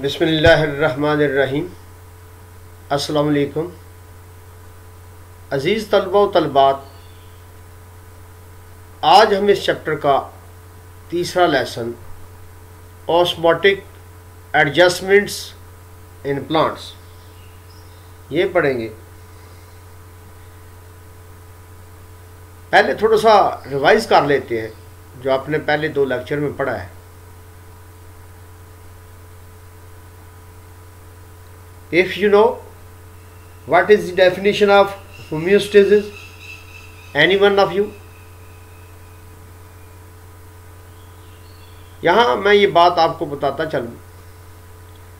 बिस्मिल्लाहिर्रहमानिर्रहीम। अस्सलाम वालेकुम अज़ीज़ तलबा व तलबात, आज हम इस चैप्टर का तीसरा lesson osmotic adjustments in plants ये पढ़ेंगे। पहले थोड़ा सा रिवाइज कर लेते हैं जो आपने पहले दो लेक्चर में पढ़ा है। If you know what is the definition of homeostasis, any one of you? यहाँ मैं ये बात आपको बताता चलूँ,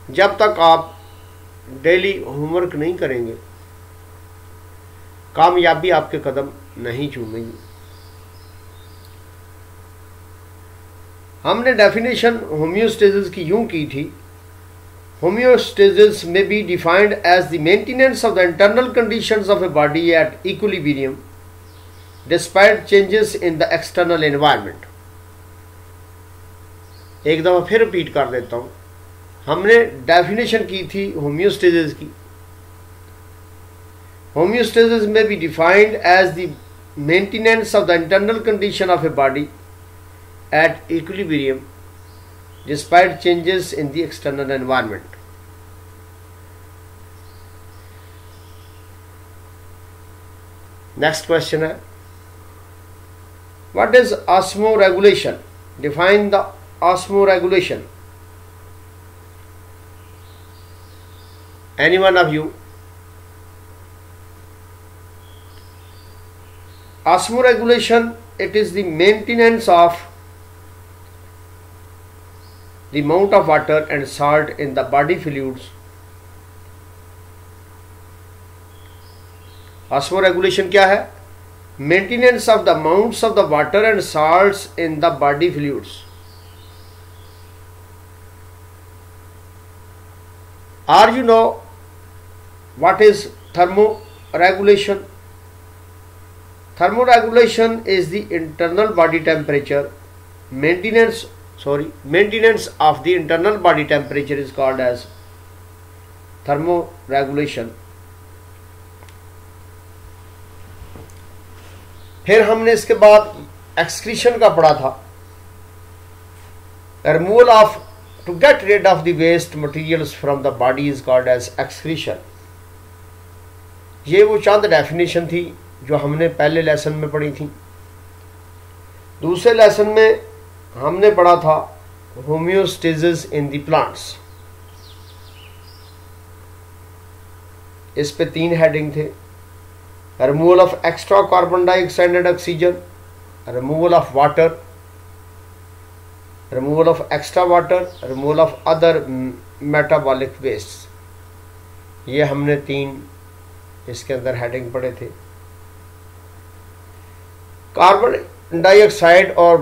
जब तक आप डेली होमवर्क नहीं करेंगे कामयाबी आपके कदम नहीं चूमेगी। हमने डेफिनेशन होम्योस्टेसिस की यूं की थी, homeostasis may be defined as the maintenance of the internal conditions of a body at equilibrium despite changes in the external environment। एक दफ़ा फिर रिपीट कर देता हूँ। हमने डेफिनेशन की थी होम्योस्टेसिस की। Homeostasis may be defined as the maintenance of the internal condition of a body at equilibrium despite changes in the external environment। Next question है, what is osmoregulation? Define the osmoregulation. Any one of you? Osmoregulation, it is the maintenance of the amount of water and salt in the body fluids। Osmoregulation क्या है? Maintenance of the amounts of the water and salts in the body fluids। Are you know what is thermoregulation? Thermoregulation is the internal body temperature. Maintenance of the internal body temperature is called as thermoregulation। फिर हमने इसके बाद excretion का पढ़ा था। Removal of to get rid of the waste materials from the body is called as excretion. ये वो चंद definition थी जो हमने पहले लेसन में पढ़ी थी। दूसरे लेसन में हमने पढ़ा था होम्योस्टेसिस इन द प्लांट्स। इस पे 3 हेडिंग थे, removal of extra carbon dioxide and oxygen, removal of water, removal of extra water, removal of other metabolic waste. ये हमने 3 इसके अंदर हेडिंग पढ़े थे। कार्बन डाइऑक्साइड और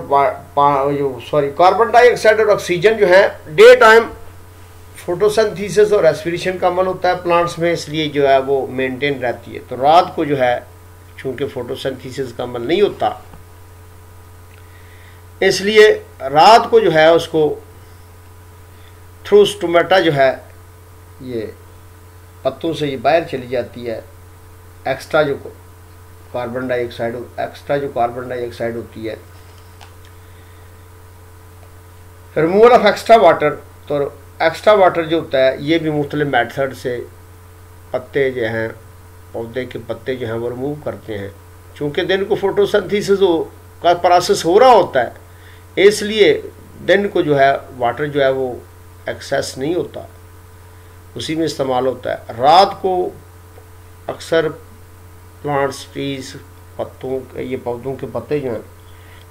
कार्बन डाइऑक्साइड और ऑक्सीजन जो है डे टाइम फोटोसिंथेसिस और रेस्पिरेशन का अमल होता है प्लांट्स में, इसलिए जो है वो मेंटेन रहती है। तो रात को जो है चूंकि फोटोसिंथेसिस का अमल नहीं होता, इसलिए रात को जो है उसको थ्रू स्टोमेटा जो है ये पत्तों से ये बाहर चली जाती है। एक्स्ट्रा जो कार्बन डाइऑक्साइड होती है। रिमूवल ऑफ एक्स्ट्रा वाटर, तो एक्स्ट्रा वाटर जो होता है ये भी मुख्तलिफ मेथड से पत्ते जो हैं, पौधे के पत्ते जो हैं वो रिमूव करते हैं। चूँकि दिन को फोटोसिंथेसिस का प्रोसेस हो रहा होता है, इसलिए दिन को जो है वाटर जो है वो एक्सेस नहीं होता, उसी में इस्तेमाल होता है। रात को अक्सर प्लांट्स, ट्रीज, ये पौधों के पत्ते जो हैं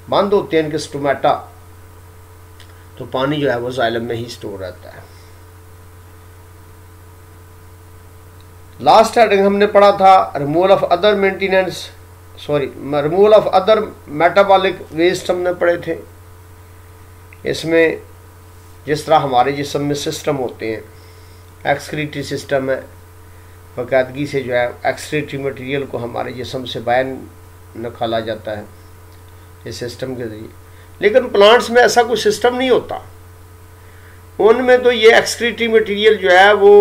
बंद होते हैं इनके स्टोमेटा, तो पानी जो है वो जाइलम में ही स्टोर रहता है। लास्ट हेडिंग हमने पढ़ा था removal of other metabolic waste हमने पढ़े थे। इसमें जिस तरह हमारे जिस्म में सिस्टम होते हैं, एक्सक्रीटरी सिस्टम है, बाकायदगी से जो है एक्सक्रीटरी मटेरियल को हमारे जिस्म से बाहर निकाला जाता है इस सिस्टम के ज़रिए। लेकिन प्लांट्स में ऐसा कोई सिस्टम नहीं होता। उनमें तो ये एक्सक्रीटरी मटेरियल जो है वो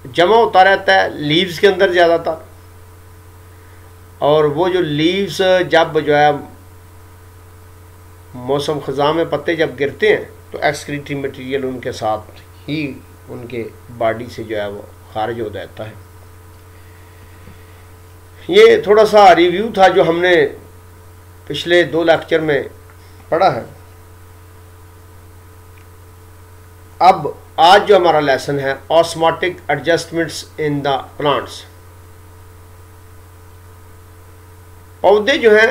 जमा होता रहता है लीव्स के अंदर ज़्यादातर, और वो जो लीव्स जब जो है मौसम ख़ज़ां में पत्ते जब गिरते हैं तो एक्सक्रीटरी मटेरियल उनके साथ ही उनके बॉडी से जो है वो खारिज हो जाता है। ये थोड़ा सा रिव्यू था जो हमने पिछले 2 लेक्चर में पढ़ा है। अब आज जो हमारा लेसन है osmotic adjustments in the plants. पौधे जो हैं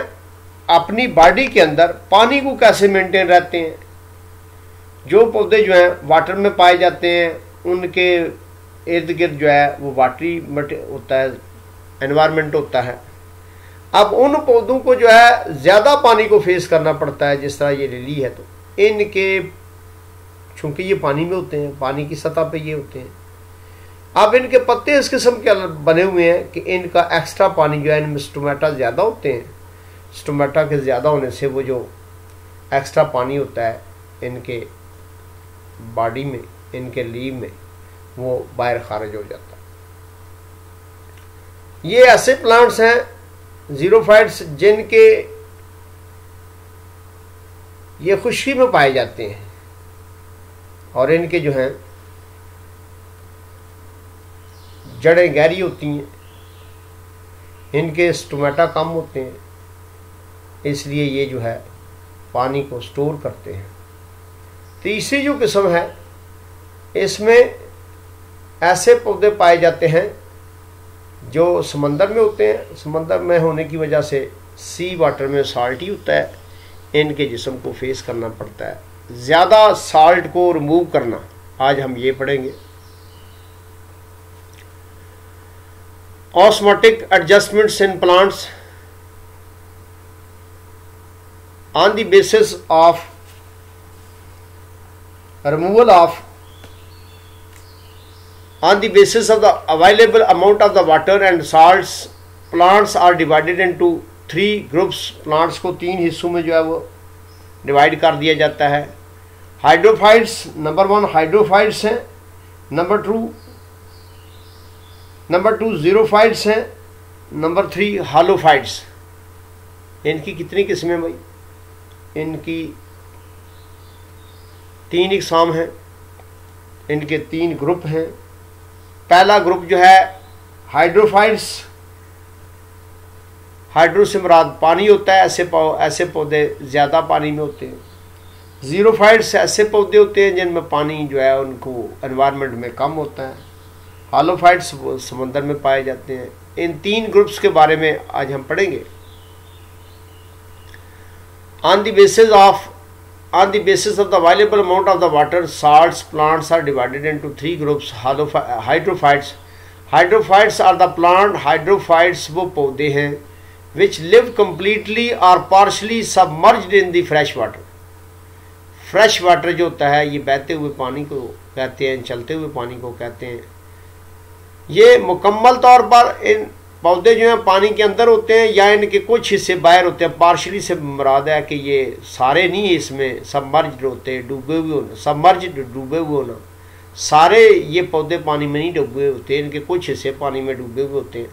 अपनी बॉडी के अंदर पानी को कैसे मेंटेन रहते हैं। जो पौधे जो हैं वाटर में पाए जाते हैं उनके इर्द गिर्द जो है वो वाटरी होता है, एनवायरनमेंट होता है। अब उन पौधों को जो है ज़्यादा पानी को फेस करना पड़ता है, जिस तरह ये लिली है तो इनके चूँकि ये पानी में होते हैं, पानी की सतह पे ये होते हैं। अब इनके पत्ते इस किस्म के बने हुए हैं कि इनका एक्स्ट्रा पानी जो है इनमें स्टोमेटा ज़्यादा होते हैं। स्टोमेटा के ज़्यादा होने से वो जो एक्स्ट्रा पानी होता है इनके बॉडी में, इनके लीव में, वो बाहर खारिज हो जाता है। ये ऐसे प्लांट्स हैं ज़ीरोफाइट्स जिनके ये खुशकी में पाए जाते हैं और इनके जो हैं जड़ें गहरी होती हैं, इनके स्टोमेटा कम होते हैं, इसलिए ये जो है पानी को स्टोर करते हैं। तीसरी जो किस्म है इसमें ऐसे पौधे पाए जाते हैं जो समंदर में होते हैं। समंदर में होने की वजह से सी वाटर में साल्टी होता है, इनके जिस्म को फेस करना पड़ता है। ज़्यादा साल्ट को रिमूव करना आज हम ये पढ़ेंगे। Osmotic adjustments in plants on the basis of removal of on the basis of the available amount of the water and salts, plants are divided into 3 groups। plants को 3 हिस्सों में जो है वो डिवाइड कर दिया जाता है। हाइड्रोफाइट्स नंबर 1 हाइड्रोफाइट्स हैं, नंबर 2 ज़ीरोफाइट्स हैं, नंबर 3 हालोफाइट्स। इनकी कितनी किस्में भाई? इनकी 3 इकसाम हैं, इनके 3 ग्रुप हैं। पहला ग्रुप जो है हाइड्रोफाइट्स, हाइड्रो से मुराद पानी होता है, ऐसे पौधे ज़्यादा पानी में होते हैं। ज़ीरोफाइट्स ऐसे पौधे होते हैं जिनमें पानी जो है उनको एनवायरनमेंट में कम होता है। हालोफाइट्स वो समंदर में पाए जाते हैं। इन 3 ग्रुप्स के बारे में आज हम पढ़ेंगे। On the basis of the available amount of the water, salts, plants are divided into 3 groups। Hydrophytes, hydrophytes are the plant, hydrophytes वो पौधे हैं which live completely or partially submerged in the fresh water। Fresh water जो होता है ये बहते हुए पानी को कहते हैं, चलते हुए पानी को कहते हैं। ये मुकम्मल तौर पर इन पौधे जो हैं पानी के अंदर होते हैं या इनके कुछ हिस्से बाहर होते हैं। पार्शली से मुराद है कि ये सारे नहीं इसमें सबमर्ज्ड होते, डूबे हुए होना, सबमर्ज्ड डूबे हुए होना। सारे ये पौधे पानी में नहीं डूबे होते, इनके कुछ हिस्से पानी में डूबे हुए होते हैं।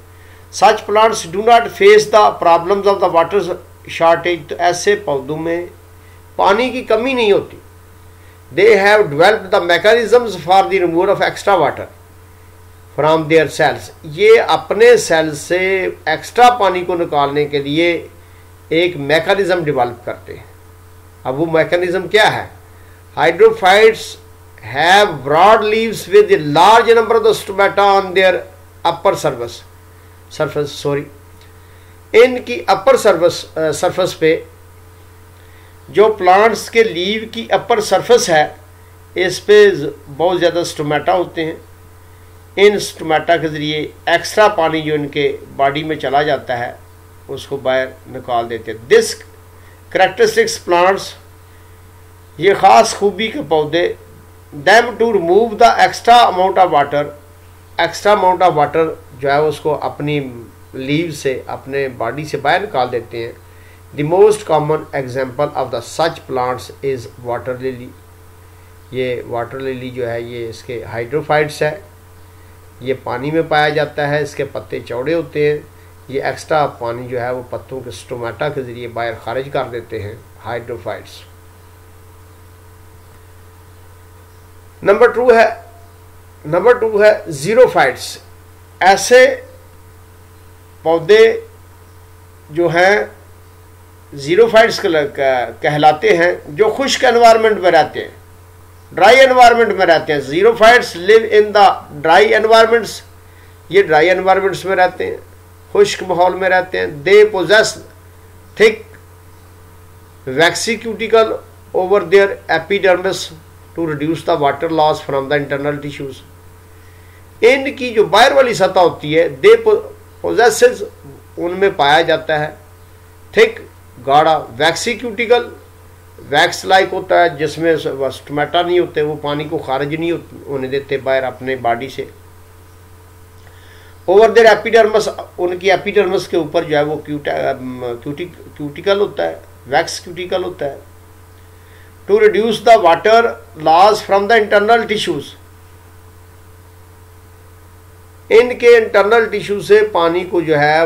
Such plants do not face the problems of the water shortage. तो ऐसे पौधों में पानी की कमी नहीं होती। They have developed the mechanisms for the removal of extra water from their cells. ये अपने सेल से एक्स्ट्रा पानी को निकालने के लिए एक मैकेनिज्म डेवलप करते हैं। अब वो मैकेनिज्म क्या है? Hydrophytes have broad leaves with large number of the stomata on their upper surface. इनकी अपर सरफेस पे जो प्लांट्स के लीव की अपर सरफेस है इस पे बहुत ज़्यादा स्टोमेटा होते हैं। इन स्टोमेटा के ज़रिए एक्स्ट्रा पानी जो इनके बॉडी में चला जाता है उसको बाहर निकाल देते हैं। दिस करेक्टरिस्टिक्स प्लांट्स, ये ख़ास खूबी के पौधे, them to remove the extra amount of water. Extra amount of water जो है उसको अपनी लीव से, अपने बॉडी से बाहर निकाल देते हैं। The most common example of the such plants is water lily. ये वाटर लिली जो है ये इसके हाइड्रोफाइट्स है, ये पानी में पाया जाता है, इसके पत्ते चौड़े होते हैं, ये एक्स्ट्रा पानी जो है वो पत्तों के स्टोमेटा के ज़रिए बाहर खारिज कर देते हैं, हाइड्रोफाइट्स। नंबर टू है ज़ीरोफाइट्स। ऐसे पौधे जो हैं ज़ीरोफाइट्स कहलाते हैं जो खुश्क एनवायरनमेंट में रहते हैं, ड्राई एनवायरनमेंट में रहते हैं। Xerophytes live in the dry environments, ये ड्राई एनवायरनमेंट्स में रहते हैं, खुश्क माहौल में रहते हैं। They possess thick waxy cuticle over their epidermis to reduce the water loss from the internal tissues. इनकी जो बाहर वाली सतह होती है, दे पोजेसेस, उनमें पाया जाता है थिक गाढ़ा वैक्सी क्यूटिकल, वैक्स लाइक होता है जिसमें स्टोमेटा नहीं होते, वो पानी को खारिज नहीं होने देते बाहर अपने बॉडी से। ओवर देयर एपिडर्मस, उनकी एपिडर्मस के ऊपर जो है वो क्यूटिकल होता है, वैक्स क्यूटिकल होता है। To reduce the water loss from the internal tissues, इनके इंटरनल टिश्यू से पानी को जो है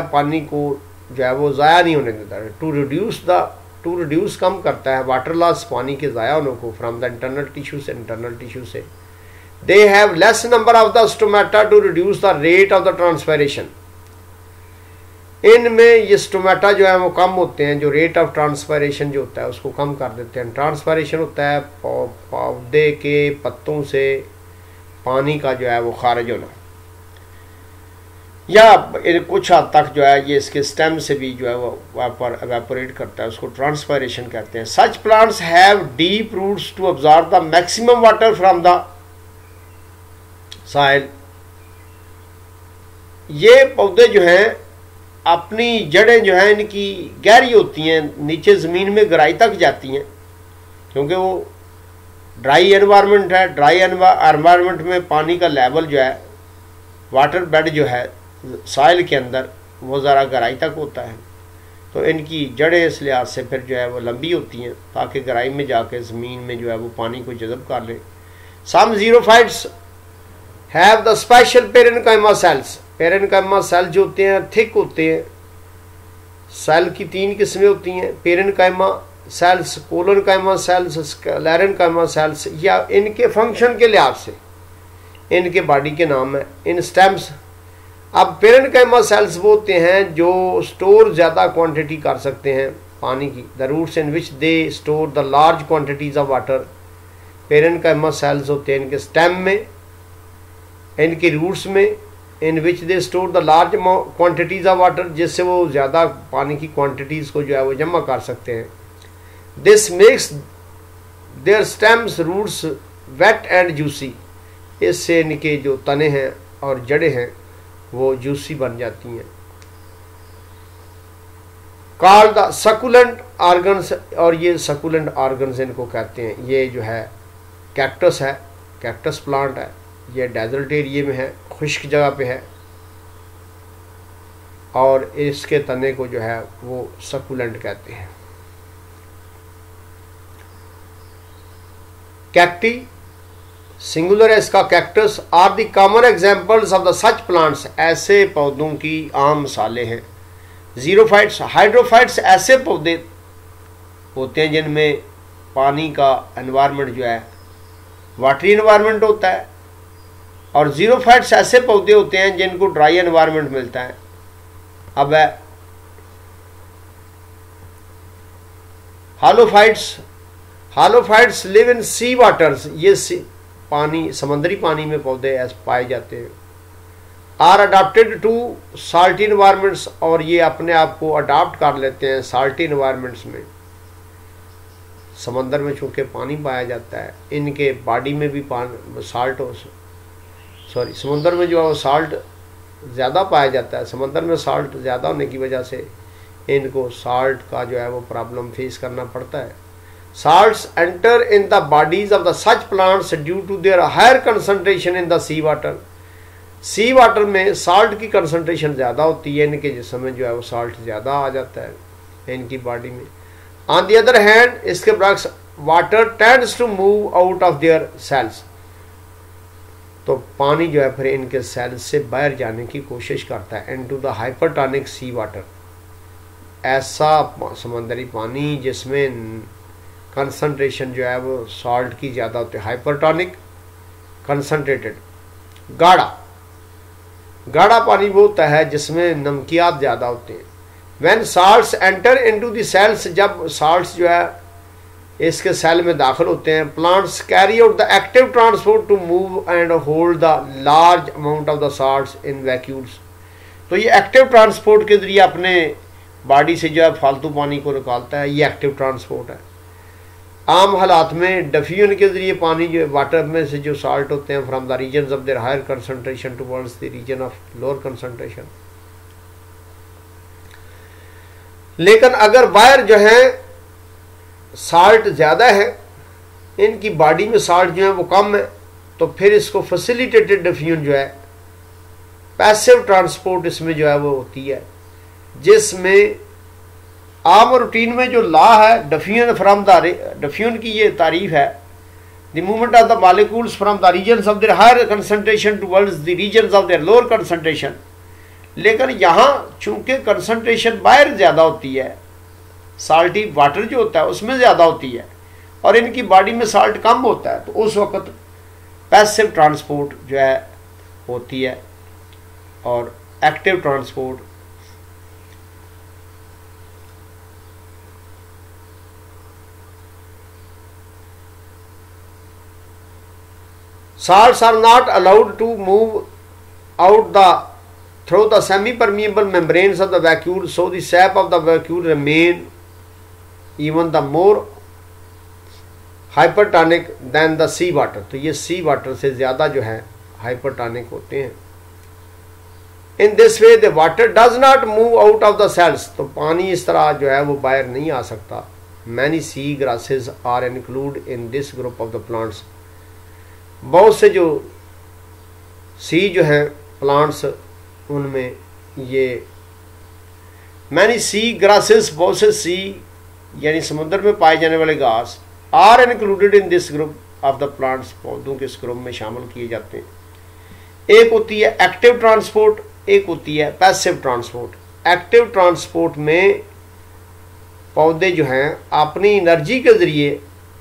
वो ज़ाया नहीं होने देता है। टू रिड्यूस कम करता है वाटर लॉस, पानी के ज़ाया होने को, फ्रॉम द इंटरनल टिश्यू से। They have less number of the stomata to reduce the rate of the transpiration. इनमें ये स्टोमेटा जो है वो कम होते हैं, जो रेट ऑफ ट्रांसपायरेशन जो होता है उसको कम कर देते हैं। ट्रांसपायरेशन होता है पौधे के पत्तों से पानी का जो है वो खारिज होना, या कुछ हद तक जो है ये इसके स्टेम से भी जो है वो एवेपोरेट करता है, उसको ट्रांसपायरेशन कहते हैं। Such plants have deep roots to absorb the maximum water from the soil. ये पौधे जो हैं अपनी जड़ें जो हैं इनकी गहरी होती हैं, नीचे ज़मीन में गहराई तक जाती हैं, क्योंकि वो ड्राई एनवायरनमेंट है। ड्राई एनवायरनमेंट में पानी का लेवल जो है, वाटर बेड जो है सॉइल के अंदर, वो ज़रा गहराई तक होता है, तो इनकी जड़ें इस लिहाज से फिर जो है वो लंबी होती हैं ताकि गहराई में जाके ज़मीन में जो है वो पानी को जज़ब कर ले। Some xerophytes have the special parenchyma cells. Parenchyma cell जो होते हैं थिक होते हैं। सेल की 3 किस्में होती हैं, parenchyma cells, collenchyma cells, sclerenchyma cells, या इनके फंक्शन के लिहाज से इनके बॉडी के नाम है। इन स्टेम्स, अब पेरेनकाइमा सेल्स वो होते हैं जो स्टोर ज़्यादा क्वांटिटी कर सकते हैं पानी की। The roots in which they store the large quantities of water. Parenchyma cells होते हैं इनके स्टेम में, इनके रूट्स में, in which they store the large quantities of water, जिससे वो ज़्यादा पानी की क्वांटिटीज़ को जो है वो जमा कर सकते हैं। This makes their stems roots wet and juicy. इससे इनके जो तने हैं और जड़ें हैं वो जूसी बन जाती हैं। कॉल्ड द सकुलेंट ऑर्गन्स, और ये सकुलेंट ऑर्गन्स इनको कहते हैं। ये जो है कैक्टस है, कैक्टस प्लांट है, ये डेजर्ट एरिया में है, खुश्क जगह पे है, और इसके तने को जो है वो सकुलेंट कहते हैं। कैक्टी सिंगुलर है इसका, cactus are the common examples of the such plants. ऐसे पौधों की आम मिसालें हैं। ज़ीरोफाइट्स, हाइड्रोफाइट्स ऐसे पौधे होते हैं जिनमें पानी का एनवायरनमेंट जो है वाटरी एनवायरनमेंट होता है, और ज़ीरोफाइट्स ऐसे पौधे होते हैं जिनको ड्राई एनवायरनमेंट मिलता है। अब है हालोफाइट्स। हालोफाइट्स लिव इन सी वाटर्स, ये पानी, समुद्री पानी में पौधे ऐसे पाए जाते हैं। Are adapted to salty environments, और ये अपने आप को अडाप्ट कर लेते हैं साल्टी इन्वायरमेंट्स में। समंदर में चूँकि पानी पाया जाता है, इनके बॉडी में भी समुद्र में जो है साल्ट ज़्यादा पाया जाता है। समंदर में साल्ट ज़्यादा होने की वजह से इनको साल्ट का जो है वो प्रॉब्लम फेस करना पड़ता है। Salts enter in the bodies of the such plants due to their higher concentration in the sea water. Sea water में साल्ट की कंसंट्रेशन ज़्यादा होती है, इनके जिस्म में जो है वो साल्ट ज़्यादा आ जाता है इनकी बॉडी में। ऑन दी अदर हैंड, इसके बरक्स water tends to move out of their cells, तो पानी जो है फिर इनके सेल्स से बाहर जाने की कोशिश करता है। Into the hypertonic sea water, ऐसा समंदरी पानी जिसमें कंसंट्रेशन जो है वो सॉल्ट की ज़्यादा होती है, हाइपरटोनिक कंसंट्रेटेड। गाढ़ा पानी वो होता है जिसमें नमकियात ज़्यादा होते हैं। When salts enter into the cells, जब साल्ट्स जो है इसके सेल में दाखिल होते हैं, plants carry out the active transport to move and hold the large amount of the salts in vacuoles. तो ये एक्टिव ट्रांसपोर्ट के जरिए अपने बॉडी से जो है फालतू पानी को निकालता है, ये एक्टिव ट्रांसपोर्ट है। आम हालात में डिफ्यूजन के जरिए पानी जो वाटर में से जो साल्ट होते हैं from the region of their higher concentration towards the region of lower concentration. लेकिन अगर बाहर जो है साल्ट ज़्यादा है, इनकी बॉडी में साल्ट जो है वो कम है, तो फिर इसको फैसिलिटेटेड डिफ्यूजन जो है, पैसिव ट्रांसपोर्ट इसमें जो है वो होती है, जिसमें आम रूटीन में जो लॉ है डिफ्यूजन फ्रॉम द डिफ्यूजन की ये तारीफ है, the movement of the molecules from the regions of their higher concentration towards the regions of their lower concentration. लेकिन यहाँ चूंकि कंसंट्रेशन बाहर ज़्यादा होती है, साल्टी वाटर जो होता है उसमें ज़्यादा होती है, और इनकी बॉडी में साल्ट कम होता है, तो उस वक्त पैसिव ट्रांसपोर्ट जो है होती है और active transport salts are not allowed to move out through the semi-permeable membranes of the vacuole, so the sap of the vacuole remain even the more hypertonic than the sea water। तो ये sea water से ज़्यादा जो है hypertonic होते हैं। In this way the water does not move out of the cells, तो पानी इस तरह जो है वो बाहर नहीं आ सकता। Many sea grasses are included in this group of the plants, बहुत से जो सी जो हैं प्लांट्स उनमें ये मैनी सी ग्रासेस, बहुत से सी यानी समुद्र में पाए जाने वाले घास are included in this group of the plants, पौधों के इस ग्रुप में शामिल किए जाते हैं। एक होती है एक्टिव ट्रांसपोर्ट, एक होती है पैसिव ट्रांसपोर्ट। एक्टिव ट्रांसपोर्ट में पौधे जो हैं अपनी एनर्जी के ज़रिए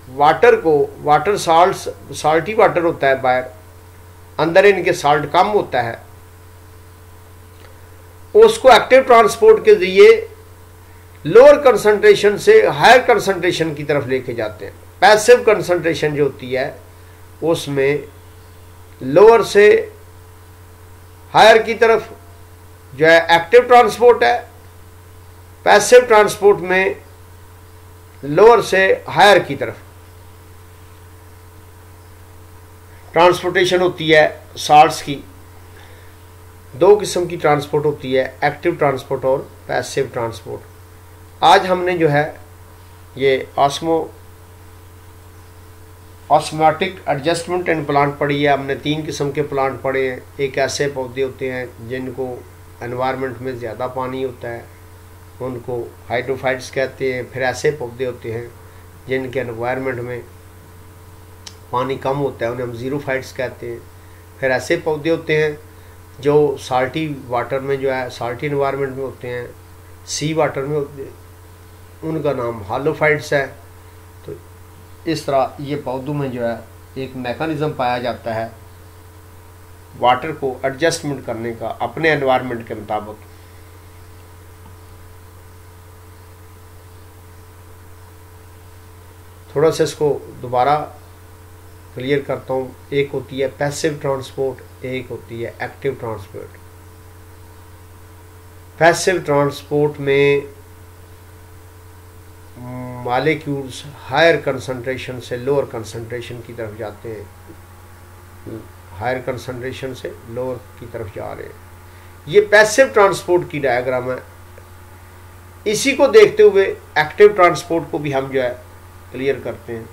वाटर को, वाटर साल्टी वाटर होता है बाहर, अंदर इनके साल्ट कम होता है, उसको एक्टिव ट्रांसपोर्ट के जरिए लोअर कंसंट्रेशन से हायर कंसंट्रेशन की तरफ लेके जाते हैं। पैसिव कंसंट्रेशन जो होती है उसमें लोअर से हायर की तरफ जो है एक्टिव ट्रांसपोर्ट है, पैसिव ट्रांसपोर्ट में लोअर से हायर की तरफ ट्रांसपोर्टेशन होती है। साल्ट्स की दो किस्म की ट्रांसपोर्ट होती है, एक्टिव ट्रांसपोर्ट और पैसिव ट्रांसपोर्ट। आज हमने जो है ये ऑस्मोटिक एडजस्टमेंट एंड प्लांट पढ़ी है। हमने 3 किस्म के प्लांट पढ़े हैं। एक ऐसे पौधे होते हैं जिनको एनवायरनमेंट में ज़्यादा पानी होता है, उनको हाइड्रोफाइट्स कहते हैं। फिर ऐसे पौधे होते हैं जिनके एनवायरनमेंट में पानी कम होता है, उन्हें हम ज़ीरोफाइट्स कहते हैं। फिर ऐसे पौधे होते हैं जो साल्टी वाटर में जो है साल्टी एनवायरनमेंट में होते हैं, सी वाटर में होते हैं, उनका नाम हालोफाइट्स है। तो इस तरह ये पौधों में जो है एक मैकेनिज़्म पाया जाता है वाटर को एडजस्टमेंट करने का अपने एनवायरनमेंट के मुताबिक। थोड़ा सा इसको दोबारा क्लियर करता हूँ। एक होती है पैसिव ट्रांसपोर्ट, एक होती है एक्टिव ट्रांसपोर्ट। पैसिव ट्रांसपोर्ट में मॉलिक्यूल्स हायर कंसंट्रेशन से लोअर कंसंट्रेशन की तरफ जाते हैं, हायर कंसंट्रेशन से लोअर की तरफ जा रहे हैं। ये पैसिव ट्रांसपोर्ट की डायग्राम है। इसी को देखते हुए एक्टिव ट्रांसपोर्ट को भी हम जो है क्लियर करते हैं।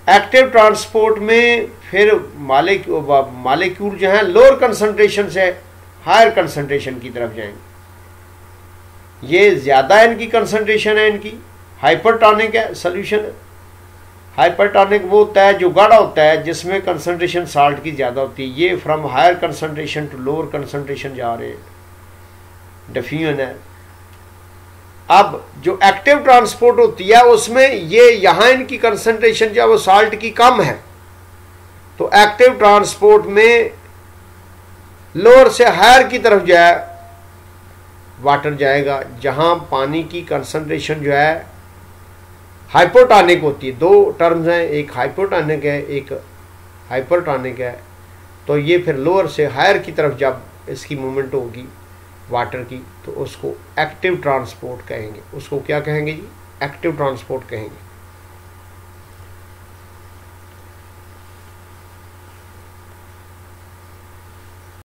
एक्टिव ट्रांसपोर्ट में फिर मॉलिक्यूल जो हैं लोअर कंसंट्रेशन से हायर कंसंट्रेशन की तरफ जाएंगे। ये ज़्यादा इनकी कंसंट्रेशन है, इनकी हाइपरटोनिक है, सोल्यूशन है। हाइपरटॉनिक वो होता है जो गाढ़ा होता है, जिसमें कंसंट्रेशन साल्ट की ज़्यादा होती है। ये from higher concentration to lower concentration जा रहे हैं, डिफ्यूजन है। अब जो एक्टिव ट्रांसपोर्ट होती है उसमें ये यहाँ इनकी कंसंट्रेशन जो है वो साल्ट की कम है, तो एक्टिव ट्रांसपोर्ट में लोअर से हायर की तरफ जो है वाटर जाएगा, जहाँ पानी की कंसंट्रेशन जो है हाइपोटॉनिक होती है। दो टर्म्स हैं, एक हाइपोटॉनिक है, एक हाइपरटॉनिक है। तो ये फिर लोअर से हायर की तरफ जब इसकी मूवमेंट होगी वाटर की, तो उसको एक्टिव ट्रांसपोर्ट कहेंगे। उसको क्या कहेंगे जी? एक्टिव ट्रांसपोर्ट कहेंगे।